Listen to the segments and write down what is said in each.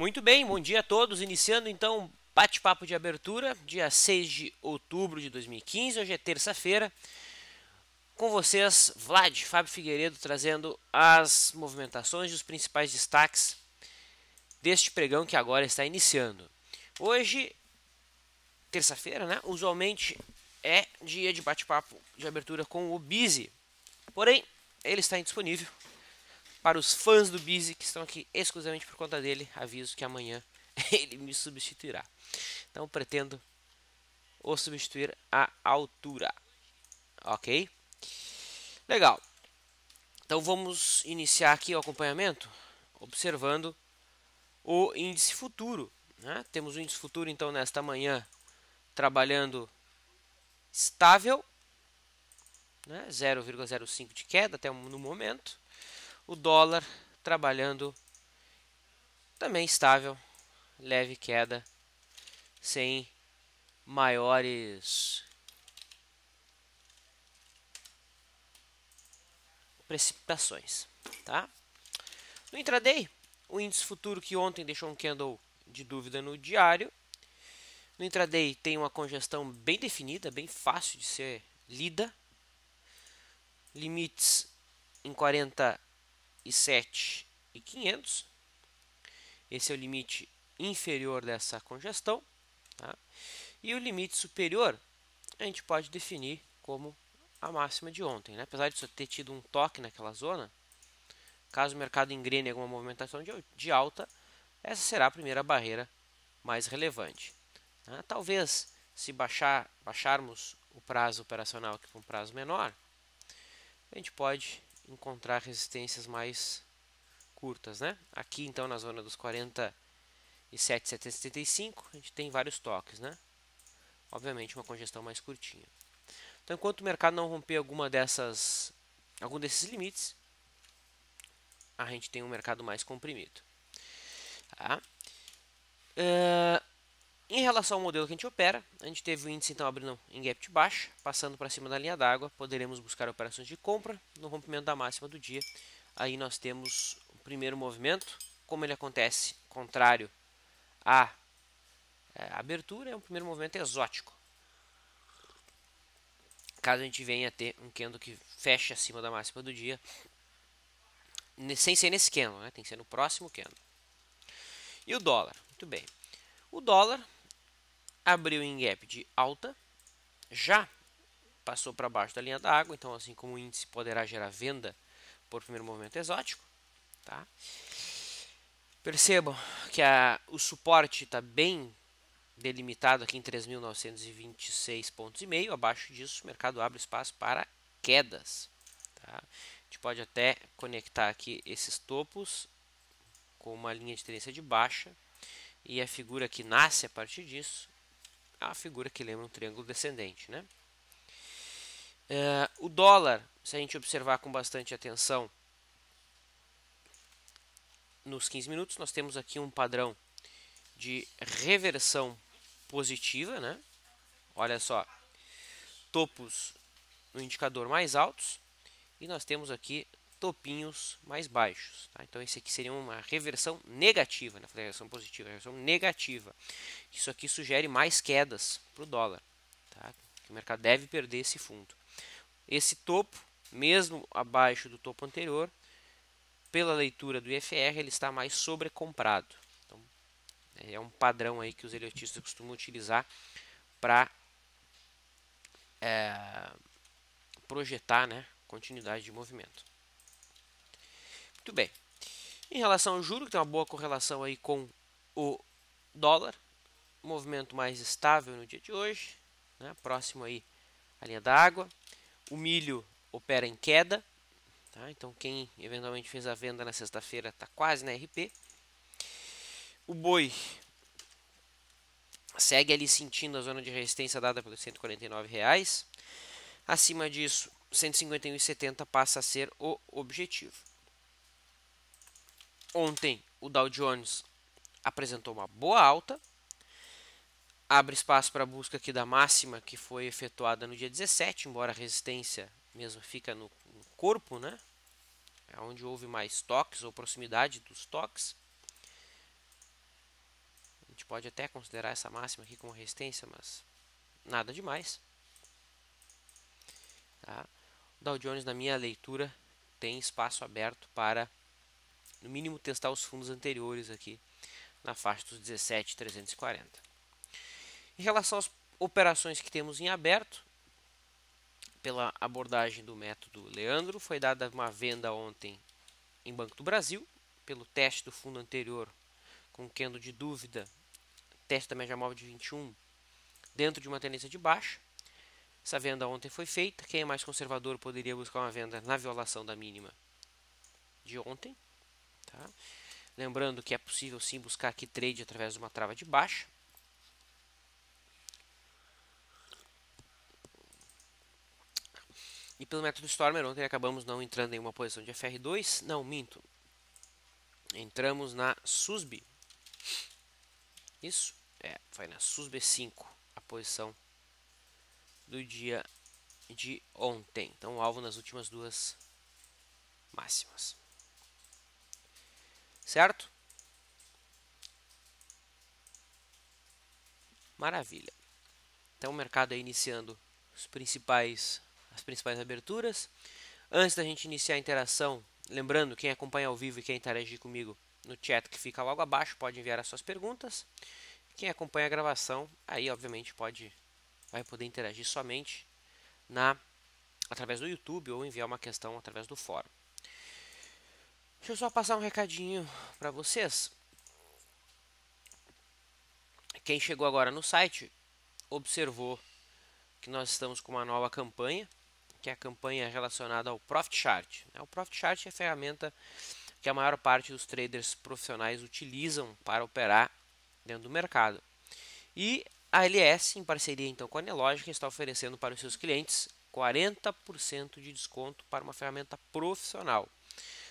Muito bem, bom dia a todos. Iniciando então bate-papo de abertura, dia 6 de outubro de 2015. Hoje é terça-feira. Com vocês, Fábio Figueiredo, trazendo as movimentações e os principais destaques deste pregão que agora está iniciando. Hoje, terça-feira, né? Usualmente é dia de bate-papo de abertura com o Bizi. Porém, ele está indisponível. Para os fãs do Bizi que estão aqui exclusivamente por conta dele, aviso que amanhã ele me substituirá. Então pretendo o substituir à altura. Ok? Legal. Então vamos iniciar aqui o acompanhamento observando o índice futuro. Né? Temos o índice futuro então nesta manhã trabalhando estável, né? 0,05 de queda até no momento. O dólar trabalhando também estável, leve queda, sem maiores precipitações, tá? No intraday, o índice futuro que ontem deixou um candle de dúvida no diário. No intraday tem uma congestão bem definida, bem fácil de ser lida. Limites em 47.500. Esse é o limite inferior dessa congestão, tá? E o limite superior a gente pode definir como a máxima de ontem, né? Apesar de só ter tido um toque naquela zona, caso o mercado engrene alguma movimentação de alta, essa será a primeira barreira mais relevante. Né? Talvez, se baixarmos o prazo operacional aqui para um prazo menor, a gente pode encontrar resistências mais curtas. Né? Aqui, então, na zona dos 47.775, a gente tem vários toques. Né? Obviamente, uma congestão mais curtinha. Então, enquanto o mercado não romper algum desses limites, a gente tem um mercado mais comprimido. Tá? Em relação ao modelo que a gente opera, a gente teve o índice então abrindo em gap de baixa, passando para cima da linha d'água, poderemos buscar operações de compra no rompimento da máxima do dia. Aí nós temos o primeiro movimento, como ele acontece contrário à abertura, é um primeiro movimento exótico. Caso a gente venha a ter um candle que feche acima da máxima do dia, sem ser nesse candle, né? Tem que ser no próximo candle. E o dólar? Muito bem. O dólar abriu em gap de alta, já passou para baixo da linha d'água, então assim como o índice poderá gerar venda por primeiro movimento exótico. Tá? Percebam que o suporte está bem delimitado aqui em 3.926,5 pontos. Abaixo disso, o mercado abre espaço para quedas. Tá? A gente pode até conectar aqui esses topos com uma linha de tendência de baixa, e a figura que nasce a partir disso é uma figura que lembra um triângulo descendente. Né? O dólar, se a gente observar com bastante atenção, nos 15 minutos nós temos aqui um padrão de reversão positiva, né? Olha só, topos no indicador mais altos e nós temos aqui topinhos mais baixos. Tá? Então esse aqui seria uma reversão negativa, né? Reversão positiva, reversão negativa. Isso aqui sugere mais quedas para o dólar. Tá? O mercado deve perder esse fundo. Esse topo, mesmo abaixo do topo anterior, pela leitura do IFR, ele está mais sobrecomprado. Então, é um padrão aí que os eliotistas costumam utilizar para projetar, né, continuidade de movimento. Muito bem. Em relação ao juro, que tem uma boa correlação aí com o dólar, movimento mais estável no dia de hoje, né, próximo aí à linha da água. O milho opera em queda. Tá? Então quem eventualmente fez a venda na sexta-feira está quase na RP. O boi segue ali sentindo a zona de resistência dada pelos R$ 149. Acima disso, 151,70 passa a ser o objetivo. Ontem o Dow Jones apresentou uma boa alta. Abre espaço para a busca aqui da máxima que foi efetuada no dia 17, embora a resistência mesmo fica no corpo, né? É onde houve mais toques ou proximidade dos toques. pode até considerar essa máxima aqui como resistência, mas nada demais. Tá? O Dow Jones, na minha leitura, tem espaço aberto para, no mínimo, testar os fundos anteriores aqui na faixa dos 17.340. Em relação às operações que temos em aberto, pela abordagem do método Leandro, foi dada uma venda ontem em Banco do Brasil, pelo teste do fundo anterior com candle de dúvida, teste da média móvel de 21 dentro de uma tendência de baixa. Essa venda ontem foi feita. Quem é mais conservador poderia buscar uma venda na violação da mínima de ontem. Tá? Lembrando que é possível sim buscar aqui trade através de uma trava de baixa. E pelo método Stormer, ontem acabamos não entrando em uma posição de FR2. Não, minto. Entramos na SUSB. Isso? Foi na SUSB 5 a posição do dia de ontem. Então, alvo nas últimas duas máximas. Certo? Maravilha. Então, o mercado aí iniciando as principais aberturas. Antes da gente iniciar a interação, lembrando, quem acompanha ao vivo e quem interagir comigo no chat que fica logo abaixo, pode enviar as suas perguntas. Quem acompanha a gravação, aí obviamente vai poder interagir somente através do YouTube ou enviar uma questão através do fórum. Deixa eu só passar um recadinho para vocês. Quem chegou agora no site observou que nós estamos com uma nova campanha, que é a campanha relacionada ao Profit Chart. O Profit Chart é a ferramenta que a maior parte dos traders profissionais utilizam para operar dentro do mercado. E a LS, em parceria então com a Nelogica, está oferecendo para os seus clientes 40% de desconto para uma ferramenta profissional.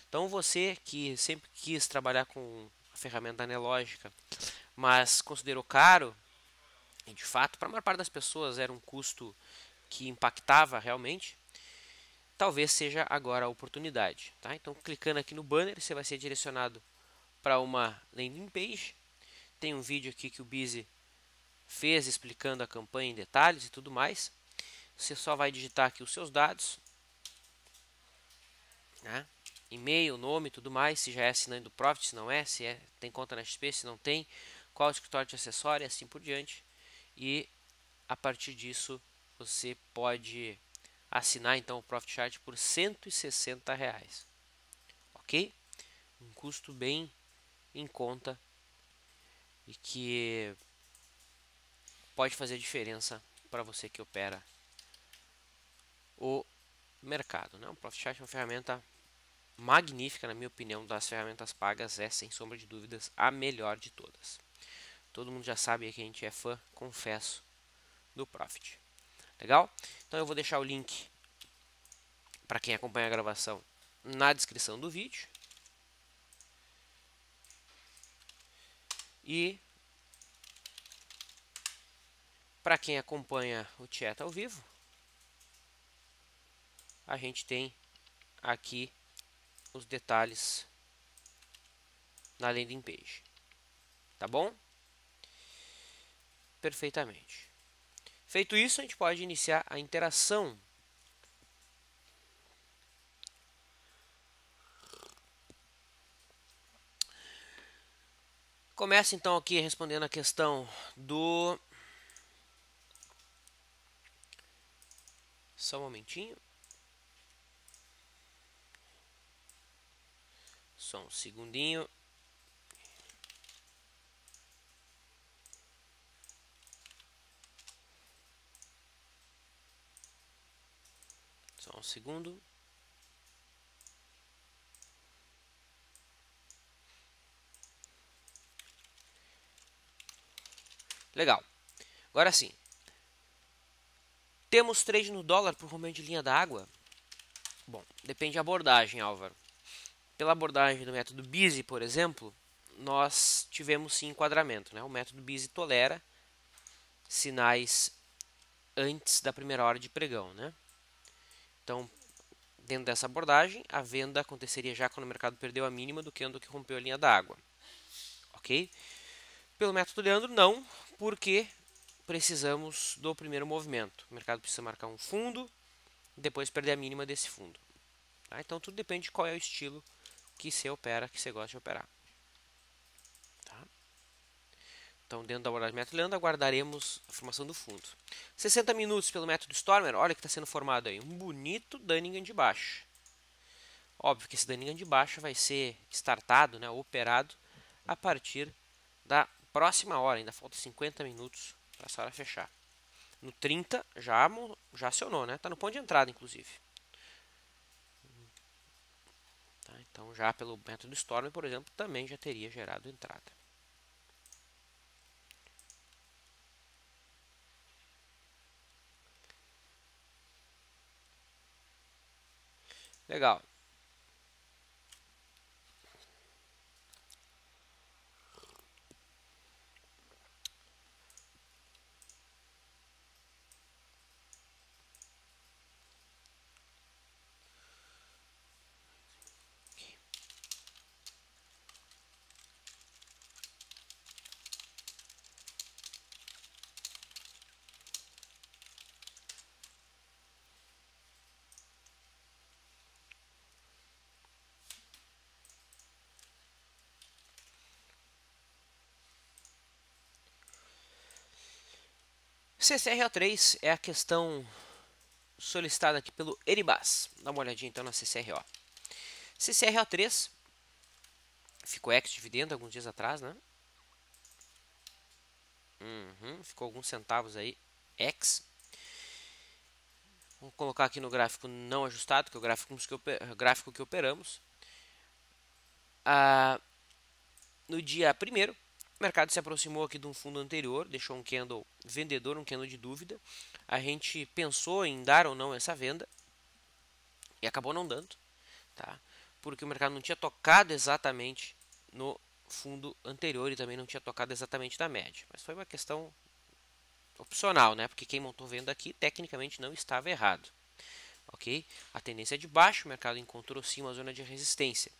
Então você que sempre quis trabalhar com a ferramenta Nelogica, mas considerou caro, e de fato para a maior parte das pessoas era um custo que impactava realmente, talvez seja agora a oportunidade. Tá? Então clicando aqui no banner, você vai ser direcionado para uma landing page. Tem um vídeo aqui que o Busy fez explicando a campanha em detalhes e tudo mais. Você só vai digitar aqui os seus dados, né? E-mail, nome e tudo mais, se já é assinante do Profit, se não é, se tem conta na XP, se não tem, qual o escritório de acessório e assim por diante. E a partir disso você pode assinar então o Profit Chart por R$160, ok? Um custo bem em conta e que pode fazer diferença para você que opera o mercado, né? O Profit Chart é uma ferramenta magnífica, na minha opinião, das ferramentas pagas, é sem sombra de dúvidas a melhor de todas. Todo mundo já sabe que a gente é fã, confesso, do Profit. Legal? Então eu vou deixar o link para quem acompanha a gravação na descrição do vídeo. E para quem acompanha o chat ao vivo, a gente tem aqui os detalhes na landing page. Tá bom? Perfeitamente. Feito isso, a gente pode iniciar a interação. Começa então aqui respondendo a questão do... Só um momentinho. Só um segundinho. Só um segundo. Legal. Agora sim. Temos trade no dólar por rompimento de linha d'água? Bom, depende da abordagem, Álvaro. Pela abordagem do método Busy, por exemplo, nós tivemos sim enquadramento, né? O método Busy tolera sinais antes da primeira hora de pregão, né? Então, dentro dessa abordagem, a venda aconteceria já quando o mercado perdeu a mínima do candle que rompeu a linha d'água. Ok? Pelo método Leandro, não, porque precisamos do primeiro movimento. O mercado precisa marcar um fundo e depois perder a mínima desse fundo. Tá? Então tudo depende de qual é o estilo que você opera, que você gosta de operar. Tá? Então, dentro da abordagem do método Leandro, aguardaremos a formação do fundo. 60 minutos pelo método Stormer, olha que está sendo formado aí um bonito Dunningham de baixo. Óbvio que esse Dunningham de baixo vai ser startado, né, operado, a partir da próxima hora. Ainda falta 50 minutos para essa hora fechar. No 30 já acionou, né? Está no ponto de entrada, inclusive. Tá? Então, já pelo método Storm, por exemplo, também já teria gerado entrada. Legal. CCRO3 é a questão solicitada aqui pelo Eribas. Dá uma olhadinha então na CCRO. CCRO3 ficou ex-dividendo alguns dias atrás, né? Ficou alguns centavos aí, ex. Vou colocar aqui no gráfico não ajustado, que é o gráfico que operamos. No dia 1º, o mercado se aproximou aqui de um fundo anterior, deixou um candle vendedor, um candle de dúvida. A gente pensou em dar ou não essa venda e acabou não dando, tá? Porque o mercado não tinha tocado exatamente no fundo anterior e também não tinha tocado exatamente na média. Mas foi uma questão opcional, né? Porque quem montou venda aqui tecnicamente não estava errado, ok? A tendência é de baixo, o mercado encontrou sim uma zona de resistência.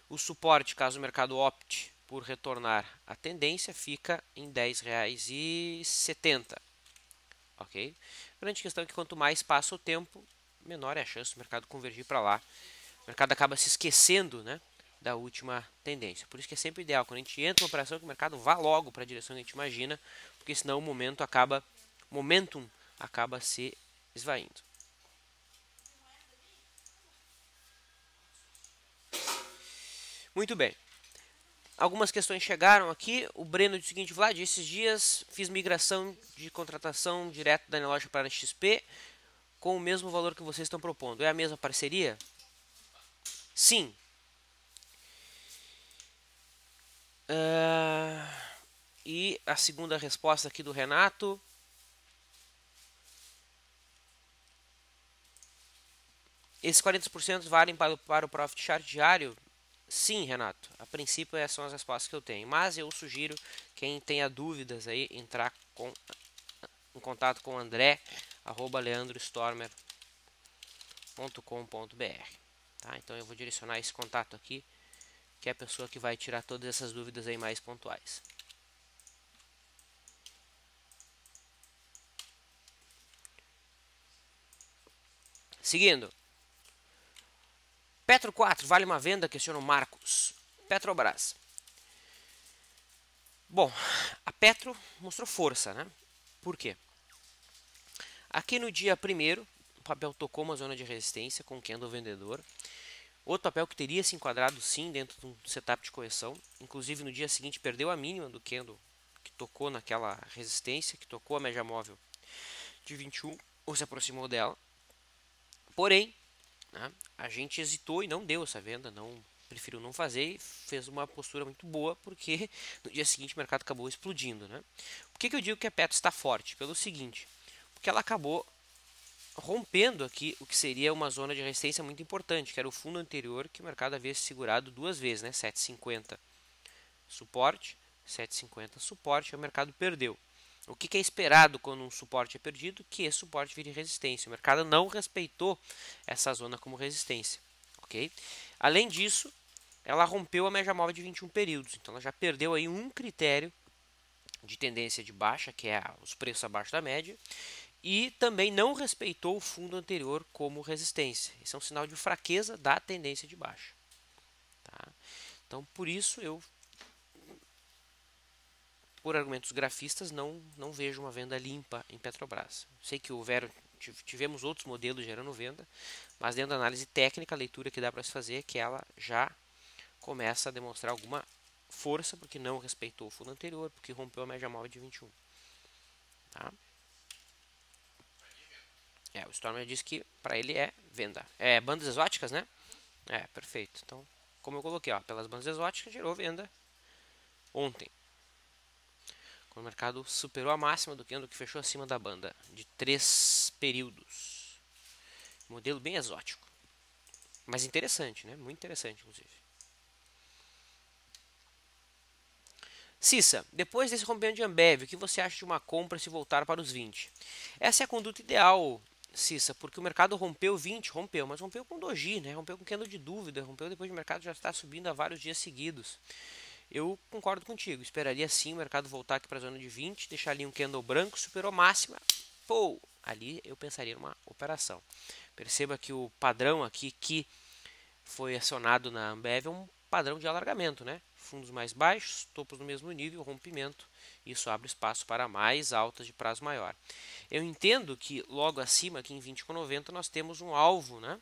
O suporte, caso o mercado opte por retornar à tendência, fica em R$ 10,70. Ok? A grande questão é que quanto mais passa o tempo, menor é a chance do mercado convergir para lá. O mercado acaba se esquecendo, né, da última tendência. Por isso que é sempre ideal, quando a gente entra numa operação, que o mercado vá logo para a direção que a gente imagina, porque senão o momentum acaba se esvaindo. Muito bem. Algumas questões chegaram aqui. O Breno diz o seguinte: Vlad, esses dias fiz migração de contratação direto da Neloja para a XP com o mesmo valor que vocês estão propondo. É a mesma parceria? Sim. E a segunda resposta aqui do Renato. Esses 40% valem para o Profit Chart diário? Sim, Renato. A princípio essas são as respostas que eu tenho. Mas eu sugiro, quem tenha dúvidas aí, entrar em contato com o André, @leandrostormer.com.br. Tá? Então eu vou direcionar esse contato aqui, que é a pessoa que vai tirar todas essas dúvidas aí mais pontuais. Seguindo. Petro 4, vale uma venda? Questiona o Marcos. Petrobras. Bom, a Petro mostrou força, né? Por quê? Aqui no dia 1º, o papel tocou uma zona de resistência com o candle vendedor. Outro papel que teria se enquadrado sim dentro de um setup de correção. Inclusive no dia seguinte perdeu a mínima do candle que tocou naquela resistência, que tocou a média móvel de 21, ou se aproximou dela. Porém, né, a gente hesitou e não deu essa venda, preferiu não fazer e fez uma postura muito boa, porque no dia seguinte o mercado acabou explodindo. Né? Por que eu digo que a Petro está forte? Pelo seguinte, porque ela acabou rompendo aqui o que seria uma zona de resistência muito importante, que era o fundo anterior que o mercado havia se segurado duas vezes, né? 7,50 suporte, 7,50 suporte, e o mercado perdeu. O que é esperado quando um suporte é perdido? Que esse suporte vire resistência. O mercado não respeitou essa zona como resistência. Okay? Além disso, ela rompeu a média móvel de 21 períodos. Então ela já perdeu aí um critério de tendência de baixa, que é os preços abaixo da média, e também não respeitou o fundo anterior como resistência. Isso é um sinal de fraqueza da tendência de baixa. Tá? Então, por isso, eu, por argumentos grafistas, não vejo uma venda limpa em Petrobras. Sei que tivemos outros modelos gerando venda, mas dentro da análise técnica, a leitura que dá para se fazer é que ela já começa a demonstrar alguma força, porque não respeitou o fundo anterior, porque rompeu a média móvel de 21. Tá? O Stormer disse que para ele é venda. É bandas exóticas, né? Perfeito. Então, como eu coloquei, ó, pelas bandas exóticas gerou venda ontem. Quando o mercado superou a máxima do que fechou acima da banda de 3 períodos. Modelo bem exótico. Mas interessante, né? Muito interessante, inclusive. Cissa, depois desse rompimento de Ambev, o que você acha de uma compra se voltar para os 20? Essa é a conduta ideal, Cissa, porque o mercado rompeu 20, mas rompeu com doji, né? Rompeu com candle de dúvida, rompeu depois o mercado já está subindo há vários dias seguidos. Eu concordo contigo, esperaria sim o mercado voltar aqui para a zona de 20, deixar ali um candle branco, superou máxima, ali eu pensaria numa operação. Perceba que o padrão aqui que foi acionado na Ambev é um padrão de alargamento, né? Fundos mais baixos, topos no mesmo nível, rompimento. Isso abre espaço para mais altas de prazo maior. Eu entendo que logo acima, aqui em 20,90, nós temos um alvo, né?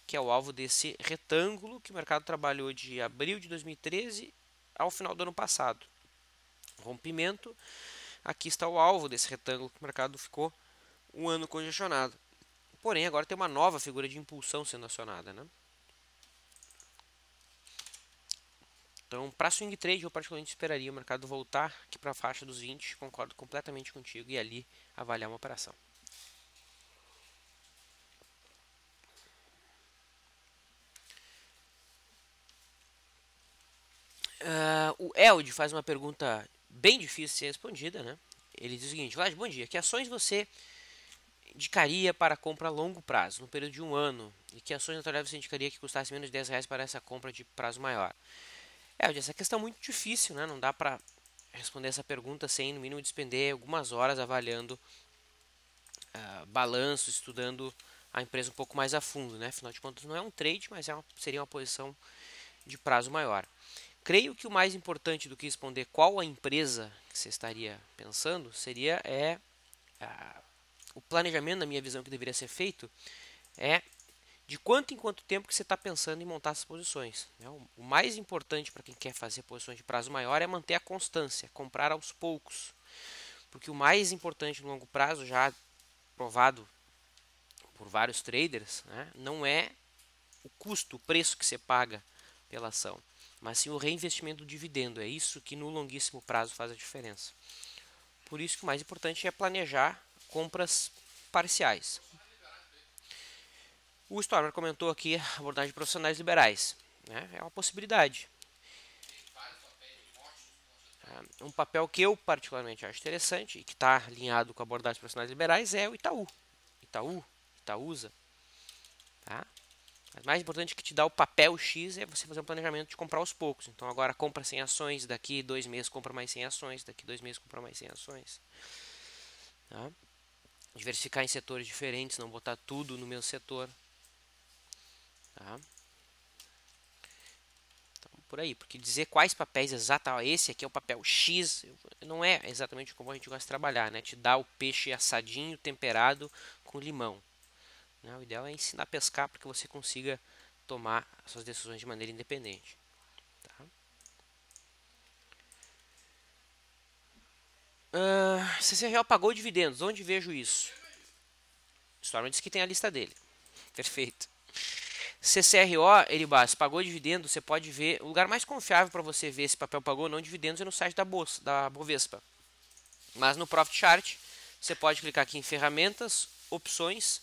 Que é o alvo desse retângulo que o mercado trabalhou de abril de 2013 ao final do ano passado. Rompimento. Aqui está o alvo desse retângulo que o mercado ficou um ano congestionado. Porém, agora tem uma nova figura de impulsão sendo acionada, né? Então, para swing trade, eu particularmente esperaria o mercado voltar aqui para a faixa dos 20, concordo completamente contigo, e ali avaliar uma operação. O Eld faz uma pergunta bem difícil de ser respondida, né? Ele diz o seguinte: Vlad, bom dia, que ações você indicaria para compra a longo prazo, no período de um ano? E que ações naturais você indicaria que custasse menos de R$10 para essa compra de prazo maior? Essa questão é muito difícil, né? Não dá para responder essa pergunta sem, no mínimo, despender algumas horas avaliando balanço, estudando a empresa um pouco mais a fundo, né? Afinal de contas, não é um trade, mas seria uma posição de prazo maior. Creio que o mais importante do que responder qual a empresa que você estaria pensando seria o planejamento, na minha visão, que deveria ser feito é de quanto em quanto tempo que você está pensando em montar essas posições. O mais importante para quem quer fazer posições de prazo maior é manter a constância, comprar aos poucos. Porque o mais importante no longo prazo, já provado por vários traders, né, não é o custo, o preço que você paga pela ação, mas sim o reinvestimento do dividendo. É isso que no longuíssimo prazo faz a diferença. Por isso que o mais importante é planejar compras parciais. O Stormer comentou aqui a abordagem de profissionais liberais. Né? É uma possibilidade. Um papel que eu particularmente acho interessante e que está alinhado com a abordagem de profissionais liberais é o Itaú. Itaúsa. Tá? Mas mais importante que te dá o papel X é você fazer um planejamento de comprar aos poucos. Então agora compra 100 ações, daqui 2 meses compra mais 100 ações, daqui 2 meses compra mais 100 ações. Tá? Diversificar em setores diferentes, não botar tudo no mesmo setor. Tá? Então, por aí, porque dizer quais papéis exatamente, esse aqui é o papel X, não é exatamente como a gente gosta de trabalhar, né? Te dá o peixe assadinho, temperado com limão. Né? O ideal é ensinar a pescar para que você consiga tomar suas decisões de maneira independente. Tá? CCRO pagou dividendos. Onde vejo isso? Storm diz que tem a lista dele. Perfeito. CCRO, Eribas, pagou dividendo. Você pode ver. O lugar mais confiável para você ver se papel pagou ou não dividendos é no site da Bovespa. Mas no Profit Chart, você pode clicar aqui em ferramentas, opções.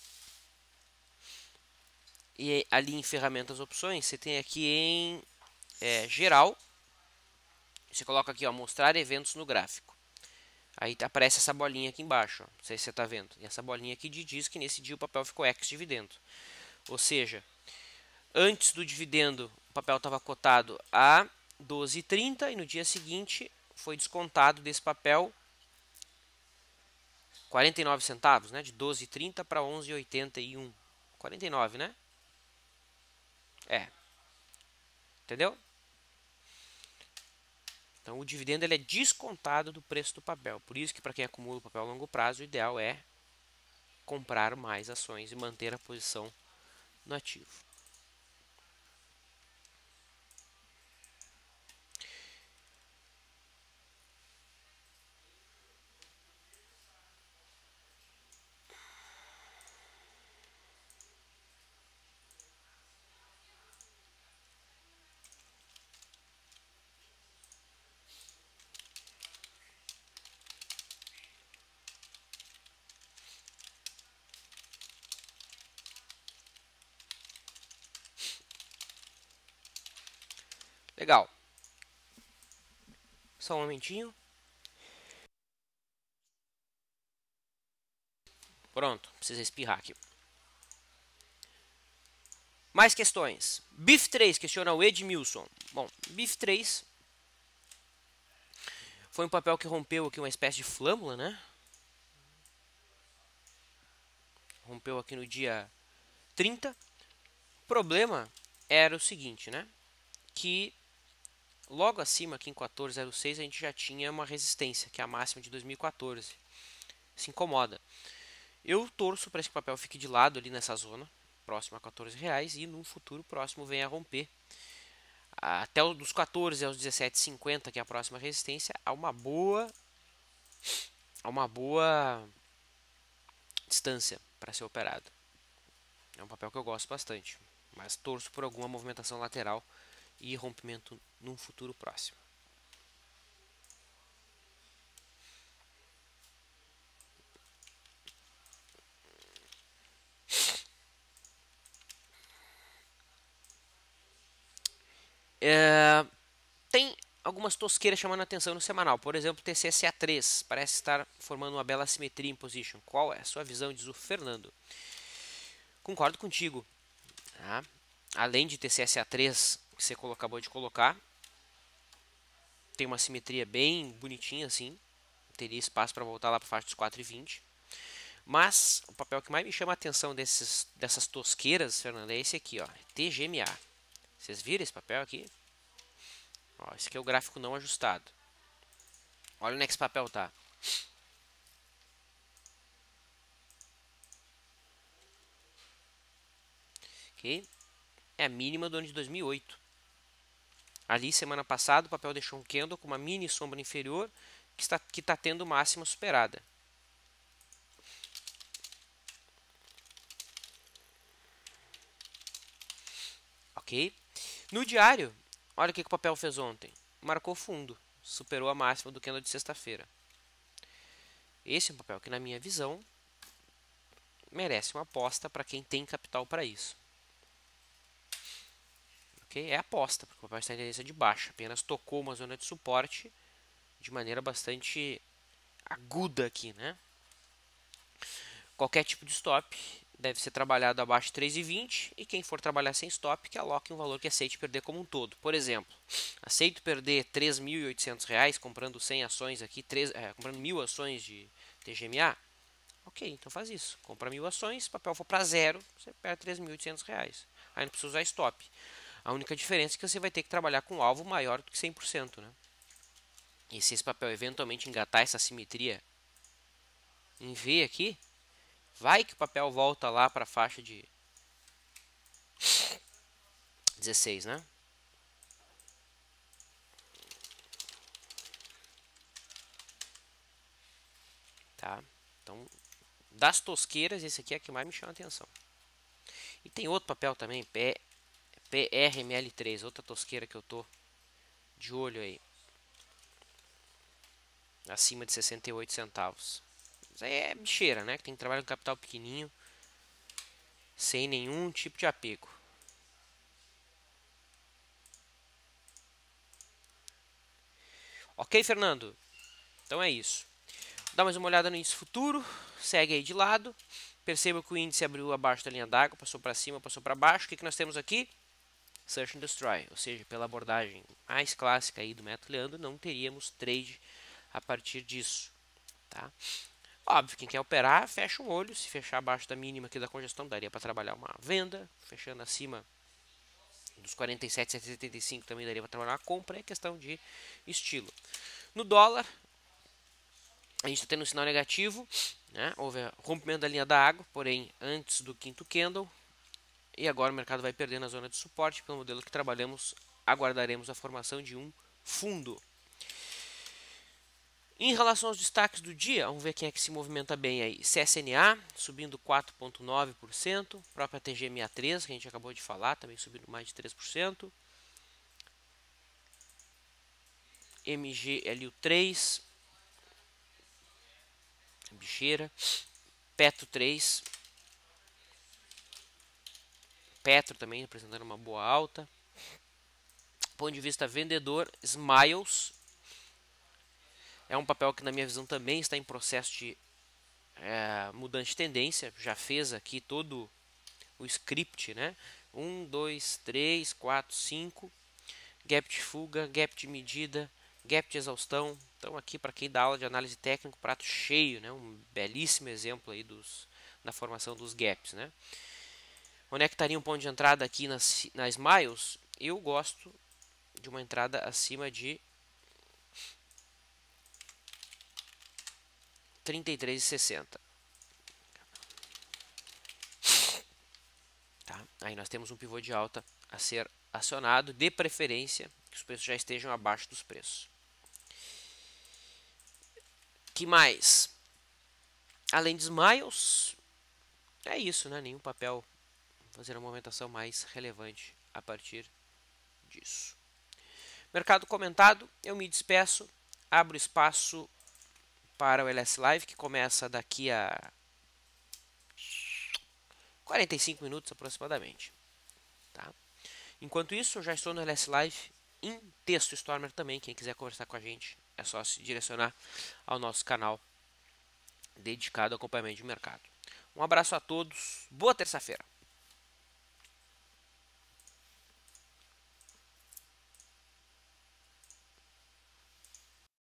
E ali em ferramentas, opções, você tem aqui em geral. Você coloca aqui, ó, mostrar eventos no gráfico. Aí aparece essa bolinha aqui embaixo, ó, não sei se você está vendo. E essa bolinha aqui diz que nesse dia o papel ficou ex-dividendo. Ou seja, antes do dividendo o papel estava cotado a 12,30 e no dia seguinte foi descontado desse papel 49 centavos, né? De 12,30 para 11,81. 49, né? É. Entendeu? Então o dividendo ele é descontado do preço do papel. Por isso que para quem acumula o papel a longo prazo, o ideal é comprar mais ações e manter a posição no ativo. Legal. Só um momentinho. Pronto, precisa espirrar aqui. Mais questões. BIF3 questiona o Edmilson. Bom, BIF3 foi um papel que rompeu aqui uma espécie de flâmula, né? Rompeu aqui no dia 30. O problema era o seguinte, né? Que logo acima, aqui em 14,06, a gente já tinha uma resistência, que é a máxima de 2014. Se incomoda. Eu torço para que o papel fique de lado ali nessa zona, próximo a R$14, e no futuro próximo venha a romper. Até dos 14 aos 17,50, que é a próxima resistência, há uma boa distância para ser operado. É um papel que eu gosto bastante, mas torço por alguma movimentação lateral e rompimento num futuro próximo. Tem algumas tosqueiras chamando a atenção no semanal. Por exemplo, o TCSA3 parece estar formando uma bela assimetria em position. Qual é a sua visão, diz o Fernando? Concordo contigo. Tá? Além de TCSA3, que você acabou de colocar, tem uma simetria bem bonitinha assim. Teria espaço para voltar lá para a faixa dos 4,20. Mas o papel que mais me chama a atenção dessas tosqueiras, Fernando, é esse aqui, ó, TGMA. Vocês viram esse papel aqui? Ó, esse aqui é o gráfico não ajustado. Olha onde é que esse papel tá. Ok? É a mínima do ano de 2008. Ali, semana passada, o papel deixou um candle com uma mini sombra inferior que está tendo máxima superada. Ok? No diário, olha o que o papel fez ontem. Marcou fundo, superou a máxima do candle de sexta-feira. Esse é um papel que, na minha visão, merece uma aposta para quem tem capital para isso. Okay? É aposta, porque o papel está em tendência de baixa. Apenas tocou uma zona de suporte de maneira bastante aguda aqui, né? Qualquer tipo de stop deve ser trabalhado abaixo de 3,20 e quem for trabalhar sem stop que aloque um valor que aceite perder como um todo. Por exemplo, aceito perder R$ 3.800 comprando 100 ações aqui, comprando 1.000 ações de TGMA? Ok, então faz isso. Compra 1.000 ações, papel for para zero, você perde R$ 3.800. Aí não precisa usar stop. A única diferença é que você vai ter que trabalhar com um alvo maior do que 100%, né? E se esse papel eventualmente engatar essa simetria em V aqui, vai que o papel volta lá para a faixa de 16, né? Tá? Então, das tosqueiras, esse aqui é o que mais me chama a atenção. E tem outro papel também, PRML3, outra tosqueira que eu tô de olho aí. Acima de 68 centavos. Isso aí é bicheira, né? Que tem que trabalhar com capital pequenininho, sem nenhum tipo de apego. Ok, Fernando? Então é isso. Dá mais uma olhada no índice futuro, segue aí de lado. Perceba que o índice abriu abaixo da linha d'água, passou para cima, passou para baixo. O que nós temos aqui? Search and Destroy, ou seja, pela abordagem mais clássica aí do método Leandro, não teríamos trade a partir disso, tá? Óbvio, quem quer operar, fecha um olho. Se fechar abaixo da mínima aqui da congestão, daria para trabalhar uma venda. Fechando acima dos 47,775 também daria para trabalhar uma compra. É questão de estilo. No dólar, a gente está tendo um sinal negativo, né? Houve rompimento da linha da água, porém antes do quinto candle. E agora o mercado vai perder na zona de suporte. Pelo modelo que trabalhamos, aguardaremos a formação de um fundo. Em relação aos destaques do dia, vamos ver quem é que se movimenta bem aí. CSNA subindo 4,9%, própria TG63, que a gente acabou de falar, também subindo mais de 3%. MGLU3, bicheira. Petro 3, Petro também apresentando uma boa alta. Do ponto de vista vendedor, Smiles é um papel que na minha visão também está em processo de mudança de tendência. Já fez aqui todo o script, né? 1, 2, 3, 4, 5. Gap de fuga, gap de medida, gap de exaustão. Então aqui para quem dá aula de análise técnica, prato cheio, né? Um belíssimo exemplo aí na formação dos gaps, né? Onde é que estaria um ponto de entrada aqui na Smiles? Eu gosto de uma entrada acima de 33,60. Tá? Aí nós temos um pivô de alta a ser acionado, de preferência que os preços já estejam abaixo dos preços. Que mais? Além de Smiles, é isso, né? Nenhum papel fazer uma movimentação mais relevante a partir disso. Mercado comentado, eu me despeço, abro espaço para o LS Live, que começa daqui a 45 minutos aproximadamente. Tá? Enquanto isso, eu já estou no LS Live em texto Stormer também. Quem quiser conversar com a gente, é só se direcionar ao nosso canal dedicado ao acompanhamento de mercado. Um abraço a todos, boa terça-feira.